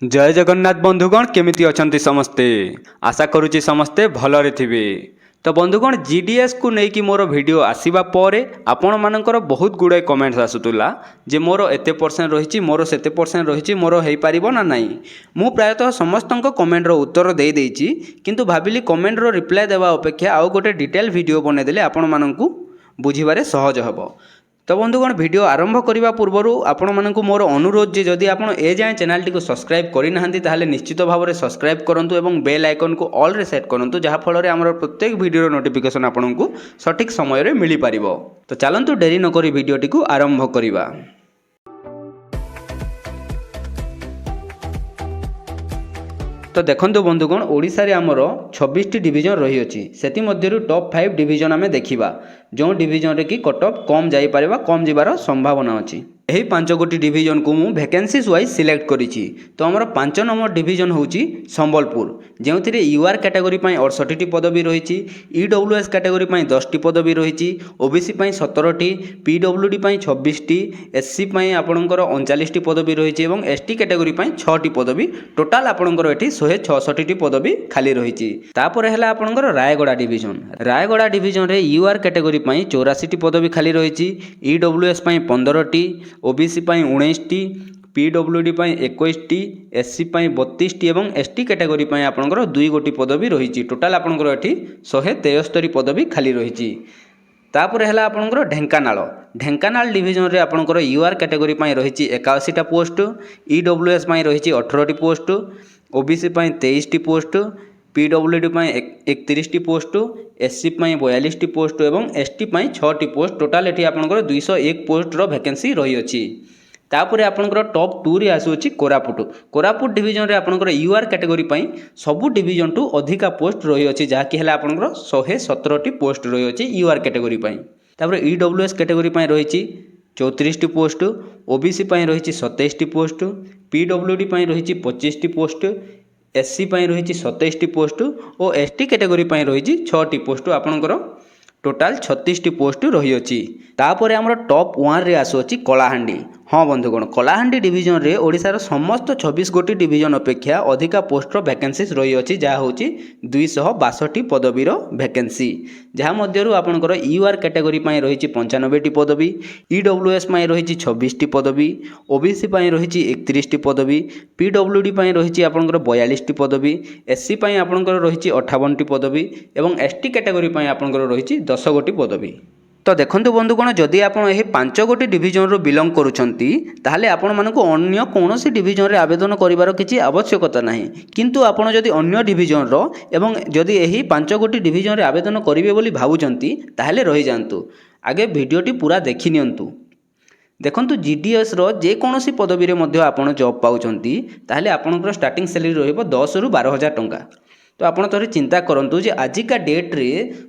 जय जगन्नाथ बंधुगण केमिति अछंती समस्ते आशा करुच्ची समस्ते भलरे थिबे। तो बंधुगण जीडीएस को लेकिन मोर वीडियो आसीबा परे आपण मानकर बहुत गुड़ाए कमेंट्स आसुतुला जे मोर एते परसेंट रही मोर सेते परसेंट रही मोर हो पारिबो ना नहीं। मु प्रायतः समस्त कमेंटर उत्तर दे देइछि किंतु भाबिली कमेंटर रिप्लाय देवा अपेक्षा आउ गोटे डिटेल वीडियो बनेदेले आपण मानकु बुझिबारे सहज हबो। तो बंधुगण वीडियो आरंभ करने पूर्वर आपण मानक मोर अनुरोध जे जदि आपण ए जाए चैनल टी सब्सक्राइब करना ताहले निश्चित भाव में सब्सक्राइब करूँ और बेल आइकन को ऑल रे सेट करूँ जहाँफल आम प्रत्येक वीडियो नोटिफिकेशन आपन को सठिक समय मिल पार। तो चलतु डेरी नक वीडियोटी को आरंभ करवा। तो देखो बंधुगण ओडिशा रे आमर 26 डिवीजन रही अछि सेति मध्यरु टॉप 5 डिवीजन आमे देखिबा जो डिवीजन रे कि कटअप कम जाई पारेबा कम जिबार संभावना अछि। यही 5 गोटी डिवीजन को मु वैकेंसीज वाइज सिलेक्ट करिछि। तो हमर 5 नंबर डिवीजन होछि संबलपुर जेउथिरे यूआर कैटेगरी पई 68 टी पदवी रहिछि, ईडब्ल्यूएस कैटेगरी पई 10 टी पदवी रहिछि, ओबीसी पई 17 टी, पीडब्ल्यूडी पई 26 टी, एससी पई आपणकर 39 टी पदवी रहिछि एवं एसटी कैटेगरी पई 6 टी पदवी टोटाल आपणकर एठी 166 टी पदवी खाली रहिछि। तापर हैला आपणकर रायगड़ा डिवीजन रे यूआर कैटेगरी पई 84 टी पदवी खाली रहिछि, ईडब्ल्यूएस पई 15 टी, ओबीसी पई 19 टी, पीडब्ल्यूडी पई 21 टी, एससी पई 32 टी एवं एसटी कैटेगरी पई आपणकर 2 गोटी पदवी रहिछि। टोटाल आपणकर एठी 173 पदवी खाली रहिछि। तापर हैला आपणकर ढेंकानाल डिवीजन रे आपणकर यूआर कैटेगरी पई रहिछि 81 टा पोस्ट, ईडब्ल्यूएस पई रहिछि 18 टी पोस्ट, ओबीसी पई 23 टी पोस्ट, पीडब्ल्यूडी पई 31 टी पोस्ट, एससी पई 42 टी पोस्ट एवं एसटी पई 6 टी पोस्ट टोटाल एठी आपणकर 201 पोस्ट रो वैकेंसी रही अछि। तापरे आपणकर टॉप 2 रे आसुछि कोरापुट डिवीजन रे आपणकर यूआर कैटेगरी पई सबु डिवीजन टू अधिका पोस्ट रही अछि जहा कि हैला आपणकर 117 टी पोस्ट रही अछि यूआर कैटेगरी पई। तापरे ईडब्ल्यूएस कैटेगरी पई रहिछि 34 टी पोस्ट, ओबीसी पई रहिछि 27 टी पोस्ट, पीडब्ल्यूडी पई रहिछि 25 टी पोस्ट, एससी पई रहिछि 27 टी पोस्ट और एसटी कैटेगरी पई रहिछि 6 टी पोस्ट आपणकर टोटाल 36 टी पोस्ट रही अछि। तापर हमर टॉप 1 रे आसु अछि कलाहांडी। हाँ बंधुगण कलाहांडी डिवीजन रे ओडिशार समस्त 26 गोटी डिवीजन अपेक्षा अधिका पोस्ट वैकेंसीज रही अछि जहा होछि 262 पदवीर वैकेंसी जहा मध्यरु आपणकर यूआर कैटेगरी पई रहिछि 95 टी पदवी, ईडब्ल्यूएस पई रहिछि 26 टी पदवी, ओबीसी पई रहिछि 31 टी पदवी, पीडब्ल्यूडी पई रहिछि आपणकर 42 टी पदवी, एससी पई आपणकर रहिछि 58 टी पदवी एवं एसटी कैटेगरी पई आपणकर रहिछि 10 गोटी पदवी। तो देखंतु बंधुगण जदि आपण एही 5 गोटी डिवीजन रो बिलोंग करूछंती ताहले आपण मानकु अन्य कोनोसी डिवीजन रे आवेदन करिवार किछि आवश्यकता नाही किंतु आपण जदि अन्य डिवीजन रो एवं जदि एही 5 गोटी डिवीजन रे आवेदन करिवे बोली भाबुछंती ताहले रहि जांतु आगे वीडियोटी पूरा देखि नियंतु। देखंतु जीडीएस रो जे कोनोसी पदवी रे मध्य आपण जॉब पाउछंती ताहले आपणकर स्टार्टिंग सैलरी रहइबो 10 रु 12 हजार टंका। तो आपण थोड़ी चिंता करंतु जे आजिका डेट रे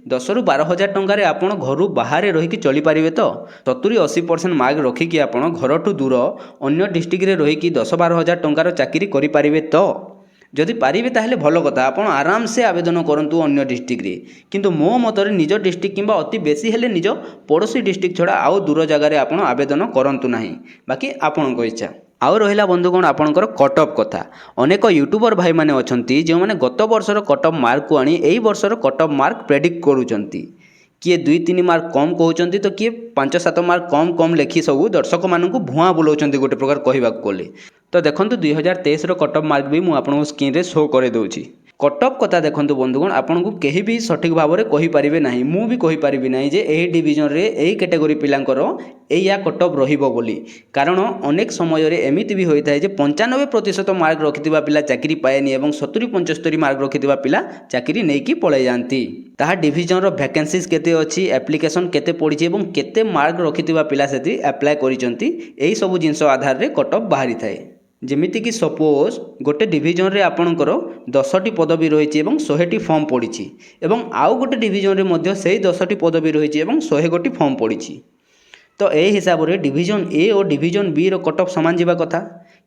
10 रु 12 हजार टंका रे आपण घरु बाहर रही चली पारिबे तो 70-80% मार्क रखिकी आपण घर ठू दूर अन्य डिस्ट्रिक्ट रे रही 10-12 हजार टंकार चाकरी करि पारिबे तो जदि पारिबे ताहले भलो कथा आपण आराम से आवेदन करंतु अन्य डिस्ट्रिक्ट रे किंतु मो मतरे निज डिस्ट्रिक्ट किंबा अति बेसी हेले निज पड़ोसी डिस्ट्रिक्ट छडा आउ दूर जगह रे आपण आवेदन करंतु नाही बाकी आपण को इच्छा। आउ रहिला बंधुगण आपणकर कटअप कथा अनेक यूट्यूबर भाई माने अछंती जो माने गत वर्षर कटअप मार्क को आनी एई वर्षर कटअप मार्क प्रेडिक्ट करूचंती किए 2-3 मार्क कम कहउचंती तो किए 5-7 मार्क कम लेखि सब दर्शक मानकु भुआ बुलाउचंती गोटे प्रकार कहबाक कोले। तो देखंतु 2023 रो कटअप मार्क भी मु आपनको स्क्रीन रे शो करे दउची। कटअप कथा देखंतु बंधुगण आपनको केही भी सठिक भाव में कहि पारिबे नाही मु भी कहि पारिबे नाही जे एही डिवीजन रे एही कैटेगरी पिलांकर एया कटअप रहिबो बोली कारण अनेक समय रे एमिति भी होइथाय जे 95% मार्क रखिथिबा पिला चाकरी पाएनी एवं 70-75 मार्क रखिथिबा पिला चाकरी नेकी पळे जानती ताहा डिवीजन रो वैकेंसीज केते अछि एप्लीकेशन केते पडिछि एवं केते मार्क रखिथिबा पिला सेति अप्लाई करिसंती एही सब जिंस आधार रे कटअप बाहरी थाए। जेमिति कि सपोज गोटे डिवीजन रे आपणकर 10 टी पदवी रही एवं 100 टी फॉर्म पड़ी एवं आउ गोटे डिवीजन रे मध्य से 10 टी पदवी रही एवं 100 गोटी फॉर्म पड़ी तो ए हिसाब रे डिवीजन ए और डिवीजन बी रो कटअप सामान जिबा कथा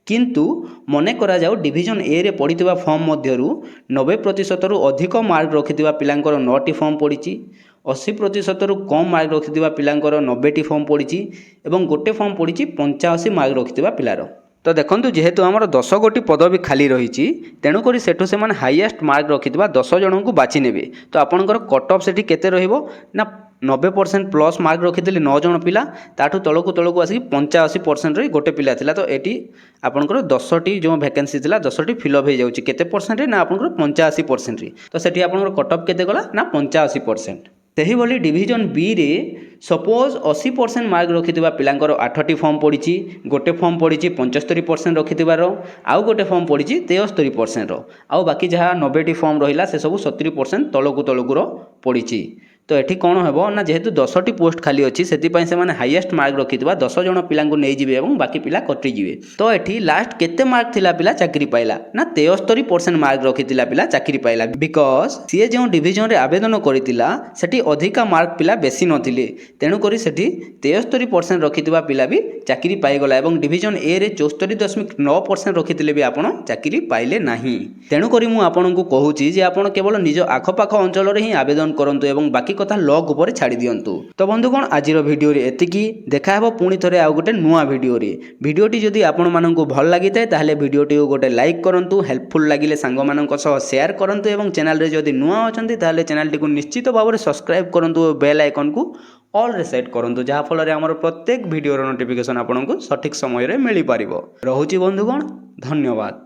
किंतु मने करा जाऊ डिवीजन ए रे पड़िथिबा फॉर्म मध्यरु 90% रु अधिक मार्क रखिथिबा पिलांकर 9 टी फॉर्म पड़ी 80% रु कम मार्क रखिथिबा पिलांकर 90 टी फॉर्म पड़ी एवं गोटे फॉर्म पड़ी 85 मार्क रखिथिबा पिलार। तो देखो जेहेतु आमर 10 गोटी पदवी खाली रही तेणुक सेठू से हाईएस्ट मार्क रखि 10 जन को बाछि नेबे। तो आपणकर कट ऑफ सेठी केते रहिबो ना 90% प्लस मार्क रखिले 9 जन पिला ताठू तलकू आसिक 85% रे गोटे पिला थिला। तो एटी आपणकर 10टी जो वैकेंसी थिला 10टी फिलअप हो जाउची केते परसेंट रे ना आपणकर 85% रे। तो सेठी आपणकर कट ऑफ केते गला ना 85%। सेहीभली डिविजन बी रे सपोज 80% मार्क रखिथिबा पिलांकर 8टी फॉर्म पड़ी गोटे फॉर्म पड़ी 75% रखिथिबार आउ गोटे फॉर्म पड़ी 73% आउ बाकी जहाँ 90टी फॉर्म रहिला से सब 70% तलकू पड़ी। तो एठी कौन हेबो ना जेहेतु 10टी पोस्ट खाली अच्छी से हाईएस्ट मार्क रखिथिबा 10 जन पिला नहीं जिवे और बाकी पिला कटि जिवे। तो एठी लास्ट केते मार्क थिला पिला चाकरी पाइला ना 73% मार्क रखिथिला पिला चाकरी पाइला। बिकज सी जो डिविजन रे आवेदन करितिला सेठी अधिका मार्क पिला बेसी नथिले तेणु करी सेठी 73% रखिथिबा पिला भी चाकरी पाइगला और डिविजन ए रे 74.9% रखिथिले भी आपण चाकरी पाइले नाही। तेणु करी मु आपनकु कहूची जे आपण केवल निज आखपाख अंचल रे ही आवेदन करंतु एवं बाकी कथा लॉग ऊपर छाड़ी दियंतु। तो बंधुगण आज भिडियो एतिकी देखा हेबो पुणी थरे आउ गोटे नुआ भिडियोटी जदि आपण माननकु भल लागिताय ताहले भिडियोटी गोटे लाइक करंतु हेल्पफुल लागिले सांग माननक सह शेयर करंतु एवं चैनल रे जदि नुआ अछंती ताहले चैनल टी को निश्चित भाव में सब्सक्राइब करंतु बेल आइकन को ऑल रे सेट करंतु जहा फल रे हमर प्रत्येक भिडियो नोटिफिकेशन आपनको सठिक समय रे मिली पारिबो। रहुची बंधुगण धन्यवाद।